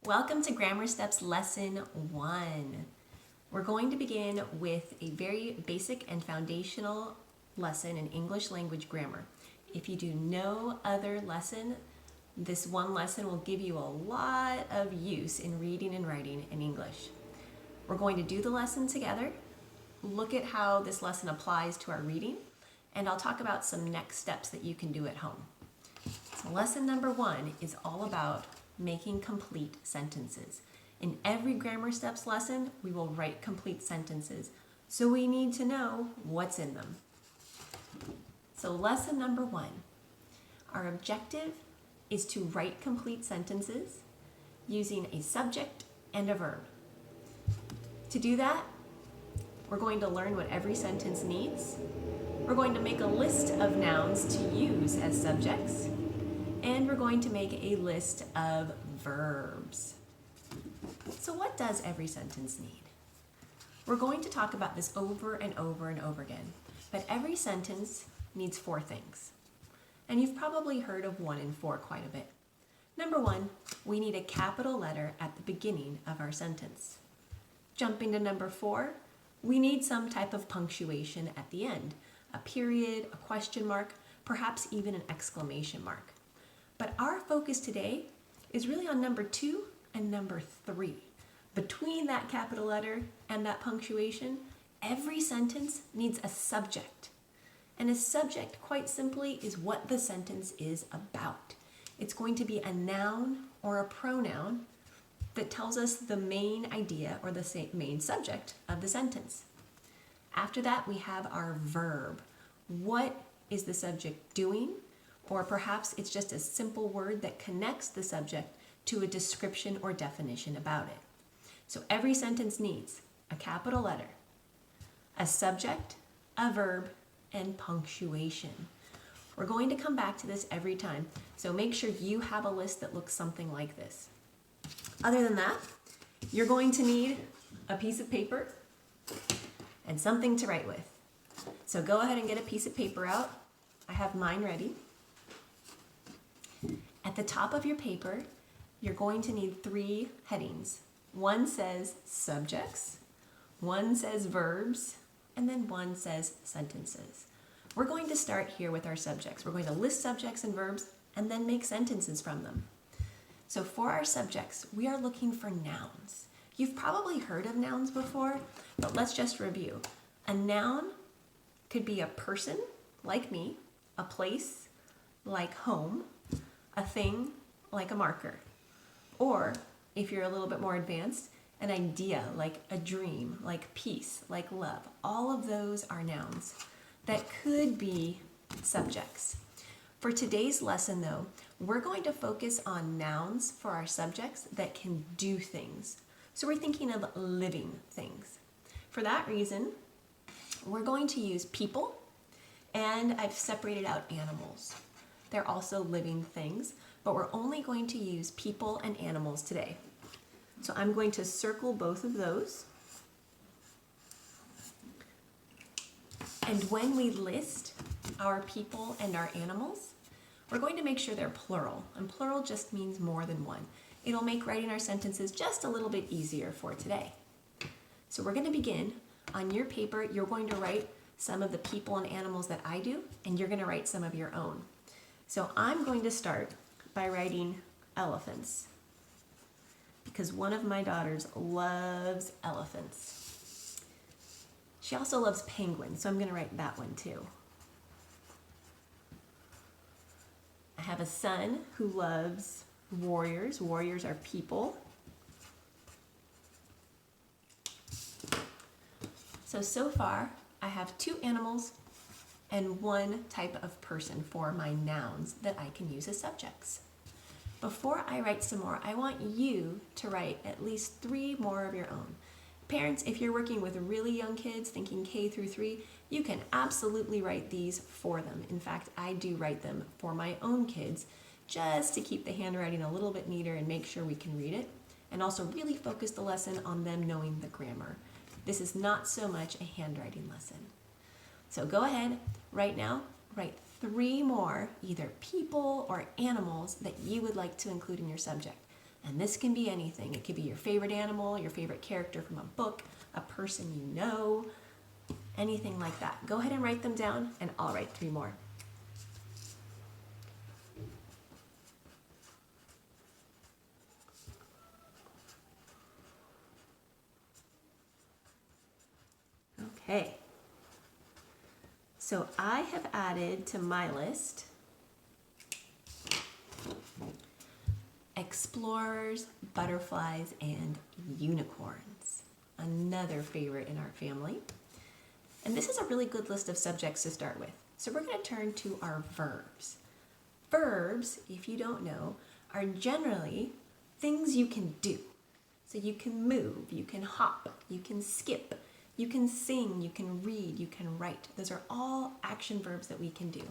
Welcome to Grammar Steps Lesson 1. We're going to begin with a very basic and foundational lesson in English language grammar. If you do no other lesson, this one lesson will give you a lot of use in reading and writing in English. We're going to do the lesson together, look at how this lesson applies to our reading, and I'll talk about some next steps that you can do at home. So lesson number 1 is all about making complete sentences. In every Grammar Steps lesson, we will write complete sentences, so we need to know what's in them. So lesson number 1, our objective is to write complete sentences using a subject and a verb. To do that, we're going to learn what every sentence needs. We're going to make a list of nouns to use as subjects. And we're going to make a list of verbs. So what does every sentence need? We're going to talk about this over and over and over again, but every sentence needs 4 things. And you've probably heard of 1 and 4 quite a bit. Number 1, we need a capital letter at the beginning of our sentence. Jumping to number 4, we need some type of punctuation at the end, a period, a question mark, perhaps even an exclamation mark. But our focus today is really on number 2 and number 3. Between that capital letter and that punctuation, every sentence needs a subject. And a subject, quite simply, is what the sentence is about. It's going to be a noun or a pronoun that tells us the main idea or the main subject of the sentence. After that, we have our verb. What is the subject doing? Or perhaps it's just a simple word that connects the subject to a description or definition about it. So every sentence needs a capital letter, a subject, a verb, and punctuation. We're going to come back to this every time, so make sure you have a list that looks something like this. Other than that, you're going to need a piece of paper and something to write with. So go ahead and get a piece of paper out. I have mine ready. At the top of your paper, you're going to need 3 headings. One says subjects, one says verbs, and then one says sentences. We're going to start here with our subjects. We're going to list subjects and verbs and then make sentences from them. So for our subjects, we are looking for nouns. You've probably heard of nouns before, but let's just review. A noun could be a person, like me, a place, like home, a thing, like a marker. Or, if you're a little bit more advanced, an idea, like a dream, like peace, like love. All of those are nouns that could be subjects. For today's lesson, though, we're going to focus on nouns for our subjects that can do things. So we're thinking of living things. For that reason, we're going to use people, and I've separated out animals. They're also living things, but we're only going to use people and animals today. So I'm going to circle both of those. And when we list our people and our animals, we're going to make sure they're plural. And plural just means more than one. It'll make writing our sentences just a little bit easier for today. So we're going to begin. On your paper, you're going to write some of the people and animals that I do, and you're going to write some of your own. So I'm going to start by writing elephants because one of my daughters loves elephants. She also loves penguins, so I'm going to write that one too. I have a son who loves warriors. Warriors are people. So far, I have 2 animals and 1 type of person for my nouns that I can use as subjects. Before I write some more, I want you to write at least 3 more of your own. Parents, if you're working with really young kids, thinking K through 3, you can absolutely write these for them. In fact, I do write them for my own kids just to keep the handwriting a little bit neater and make sure we can read it, and also really focus the lesson on them knowing the grammar. This is not so much a handwriting lesson. So go ahead, right now, write 3 more either people or animals that you would like to include in your subject. And this can be anything. It could be your favorite animal, your favorite character from a book, a person you know, anything like that. Go ahead and write them down, and I'll write 3 more. Okay. So I have added to my list explorers, butterflies, and unicorns. Another favorite in our family. And this is a really good list of subjects to start with. So we're going to turn to our verbs. Verbs, if you don't know, are generally things you can do. So you can move, you can hop, you can skip, you can sing, you can read, you can write. Those are all action verbs that we can do.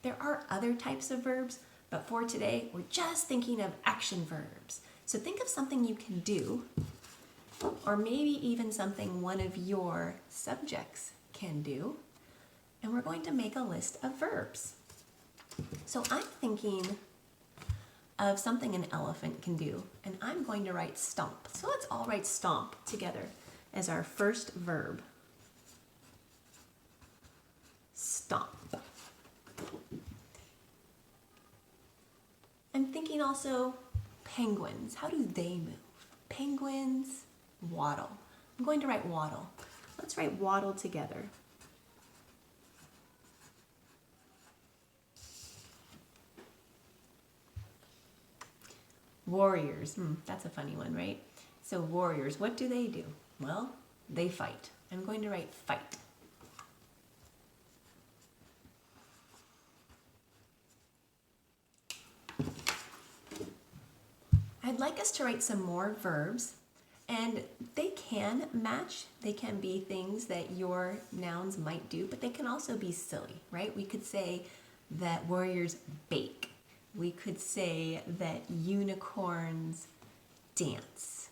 There are other types of verbs, but for today, we're just thinking of action verbs. So think of something you can do, or maybe even something one of your subjects can do, and we're going to make a list of verbs. So I'm thinking of something an elephant can do, and I'm going to write stomp. So let's all write stomp together as our first verb. Stomp. I'm thinking also penguins. How do they move? Penguins waddle. I'm going to write waddle. Let's write waddle together. Warriors. That's a funny one, right? So warriors, what do? Well, they fight. I'm going to write fight. I'd like us to write some more verbs, and they can match. They can be things that your nouns might do, but they can also be silly, right? We could say that warriors bake. We could say that unicorns dance.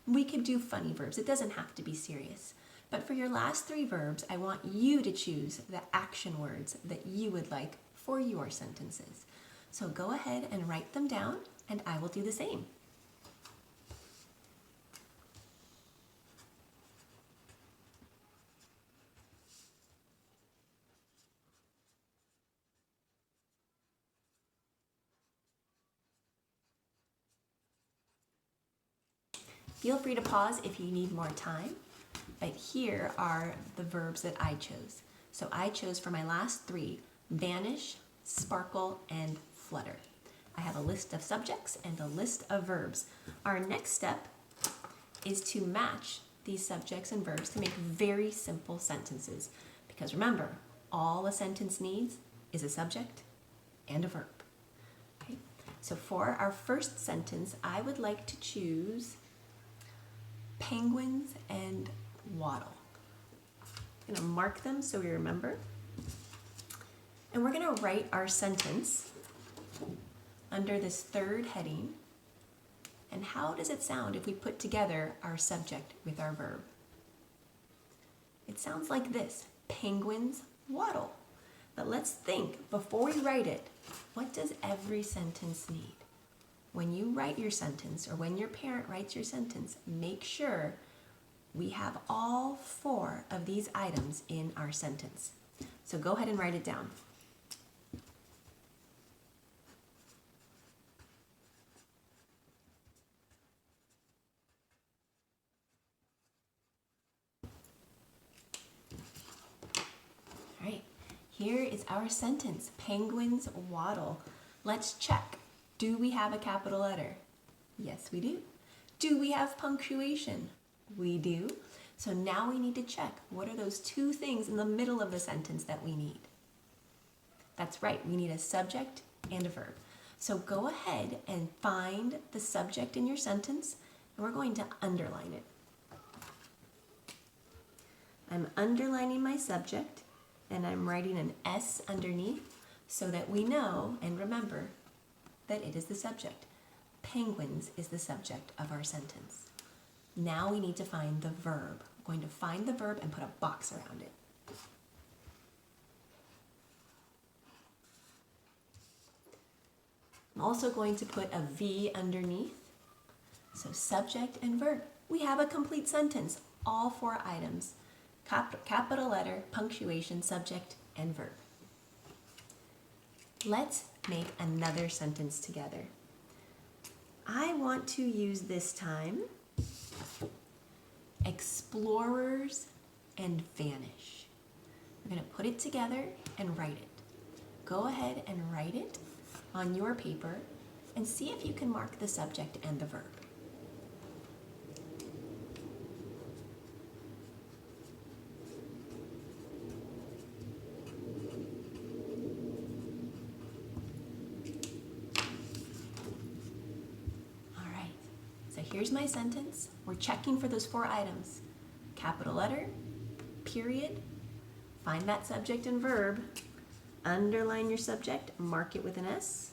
We could do funny verbs. It doesn't have to be serious. But for your last 3 verbs, I want you to choose the action words that you would like for your sentences. So go ahead and write them down, and I will do the same. Feel free to pause if you need more time, but here are the verbs that I chose. So I chose for my last 3, vanish, sparkle, and flutter. I have a list of subjects and a list of verbs. Our next step is to match these subjects and verbs to make very simple sentences. Because remember, all a sentence needs is a subject and a verb. Okay? So for our first sentence, I would like to choose penguins and waddle. I'm going to mark them so we remember. And we're going to write our sentence under this 3rd heading. And how does it sound if we put together our subject with our verb? It sounds like this: penguins waddle. But let's think, before we write it, what does every sentence need? When you write your sentence, or when your parent writes your sentence, make sure we have all 4 of these items in our sentence. So go ahead and write it down. All right, here is our sentence: penguins waddle. Let's check. Do we have a capital letter? Yes, we do. Do we have punctuation? We do. So now we need to check, what are those 2 things in the middle of the sentence that we need? That's right, we need a subject and a verb. So go ahead and find the subject in your sentence, and we're going to underline it. I'm underlining my subject, and I'm writing an S underneath so that we know and remember that it is the subject. Penguins is the subject of our sentence. Now we need to find the verb. We're going to find the verb and put a box around it. I'm also going to put a V underneath So subject and verb. We have a complete sentence, all 4 items. Capital letter, punctuation, subject, and verb. Let's make another sentence together. I want to use this time explorers and vanish. We're going to put it together and write it. Go ahead and write it on your paper and see if you can mark the subject and the verb. All right, so here's my sentence. We're checking for those 4 items. Capital letter, period, find that subject and verb, underline your subject, mark it with an S,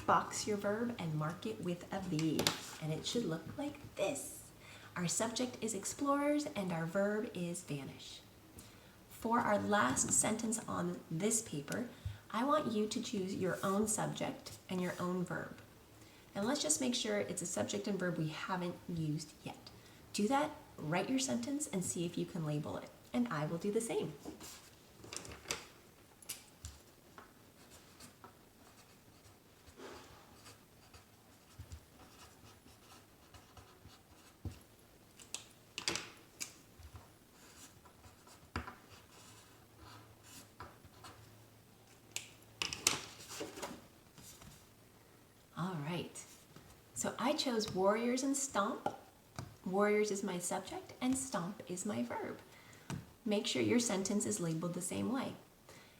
box your verb and mark it with a V, and it should look like this. Our subject is explorers and our verb is vanish. For our last sentence on this paper, I want you to choose your own subject and your own verb. And let's just make sure it's a subject and verb we haven't used yet. Do that, write your sentence, and see if you can label it. And I will do the same. All right, so I chose warriors and stomp. Warriors is my subject and stomp is my verb. Make sure your sentence is labeled the same way.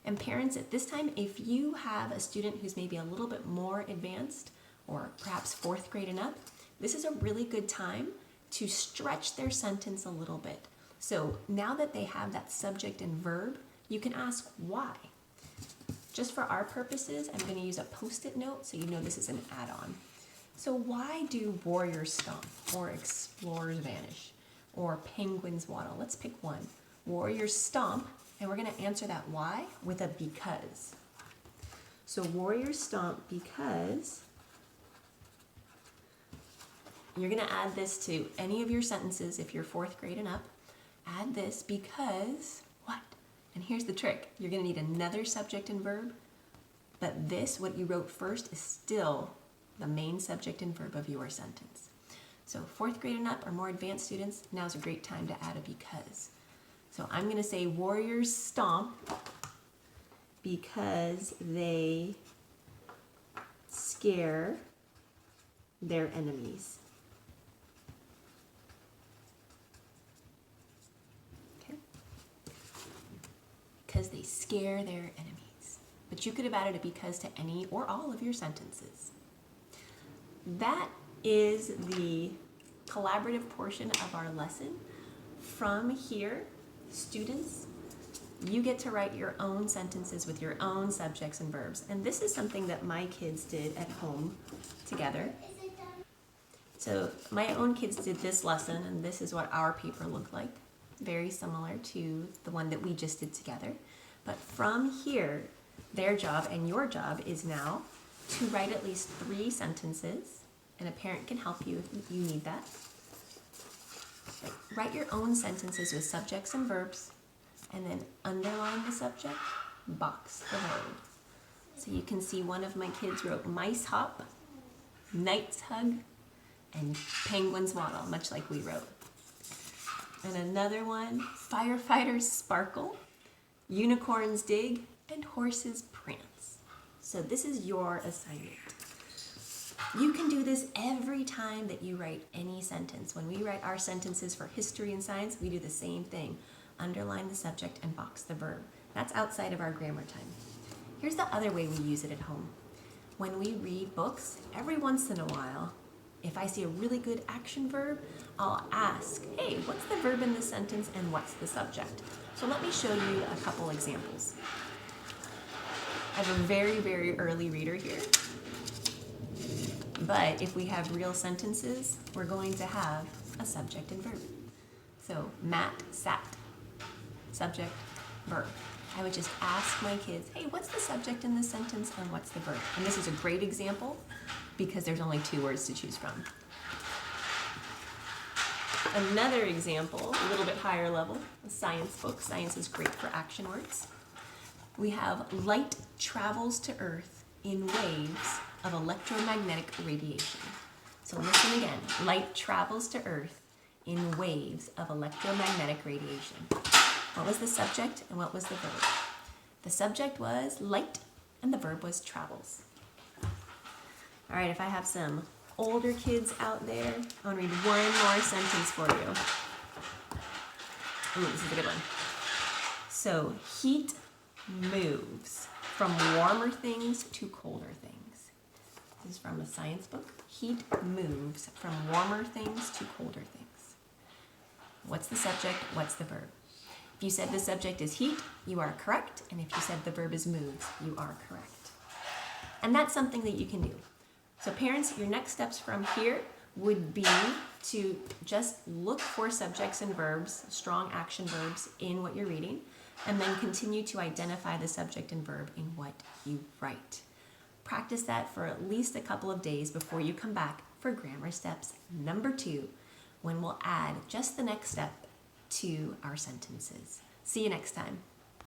And parents, at this time, if you have a student who's maybe a little bit more advanced or perhaps 4th grade and up, this is a really good time to stretch their sentence a little bit. So now that they have that subject and verb, you can ask why. Just for our purposes, I'm going to use a Post-it note so you know this is an add-on. So why do warriors stomp or explorers vanish or penguins waddle? Let's pick one. Warriors stomp, and we're going to answer that why with a because. So warriors stomp because you're going to add this to any of your sentences if you're 4th grade and up. Add this because what? And here's the trick. You're going to need another subject and verb, but this, what you wrote first, is still the main subject and verb of your sentence. So 4th grade and up or more advanced students, now's a great time to add a because. So I'm going to say warriors stomp because they scare their enemies. Okay? Because they scare their enemies. But you could have added a because to any or all of your sentences. That is the collaborative portion of our lesson. From here, students, you get to write your own sentences with your own subjects and verbs. And this is something that my kids did at home together. So my own kids did this lesson, and this is what our paper looked like. Very similar to the one that we just did together. But from here, their job and your job is now to write at least 3 sentences, and a parent can help you if you need that. Write your own sentences with subjects and verbs, and then underline the subject, box the verb. So you can see one of my kids wrote mice hop, knights hug, and penguins waddle, much like we wrote. And another one, firefighters sparkle, unicorns dig, and horses prance. So this is your assignment. You can do this every time that you write any sentence. When we write our sentences for history and science, we do the same thing. Underline the subject and box the verb. That's outside of our grammar time. Here's the other way we use it at home. When we read books, every once in a while, if I see a really good action verb, I'll ask, hey, what's the verb in this sentence and what's the subject? So let me show you a couple examples. I have a very, very early reader here. But if we have real sentences, we're going to have a subject and verb. So Matt sat, subject, verb. I would just ask my kids, hey, what's the subject in this sentence and what's the verb? And this is a great example because there's only 2 words to choose from. Another example, a little bit higher level, a science book. Science is great for action words. We have light travels to Earth in waves of electromagnetic radiation. So listen again. Light travels to Earth in waves of electromagnetic radiation. What was the subject and what was the verb? The subject was light and the verb was travels. All right, if I have some older kids out there, I want to read one more sentence for you. Ooh, this is a good one. So, heat moves from warmer things to colder things. This is from a science book. Heat moves from warmer things to colder things. What's the subject? What's the verb? If you said the subject is heat, you are correct. And if you said the verb is moves, you are correct. And that's something that you can do. So parents, your next steps from here would be to just look for subjects and verbs, strong action verbs in what you're reading, and then continue to identify the subject and verb in what you write. Practice that for at least a couple of days before you come back for grammar steps number 2, when we'll add just the next step to our sentences. See you next time.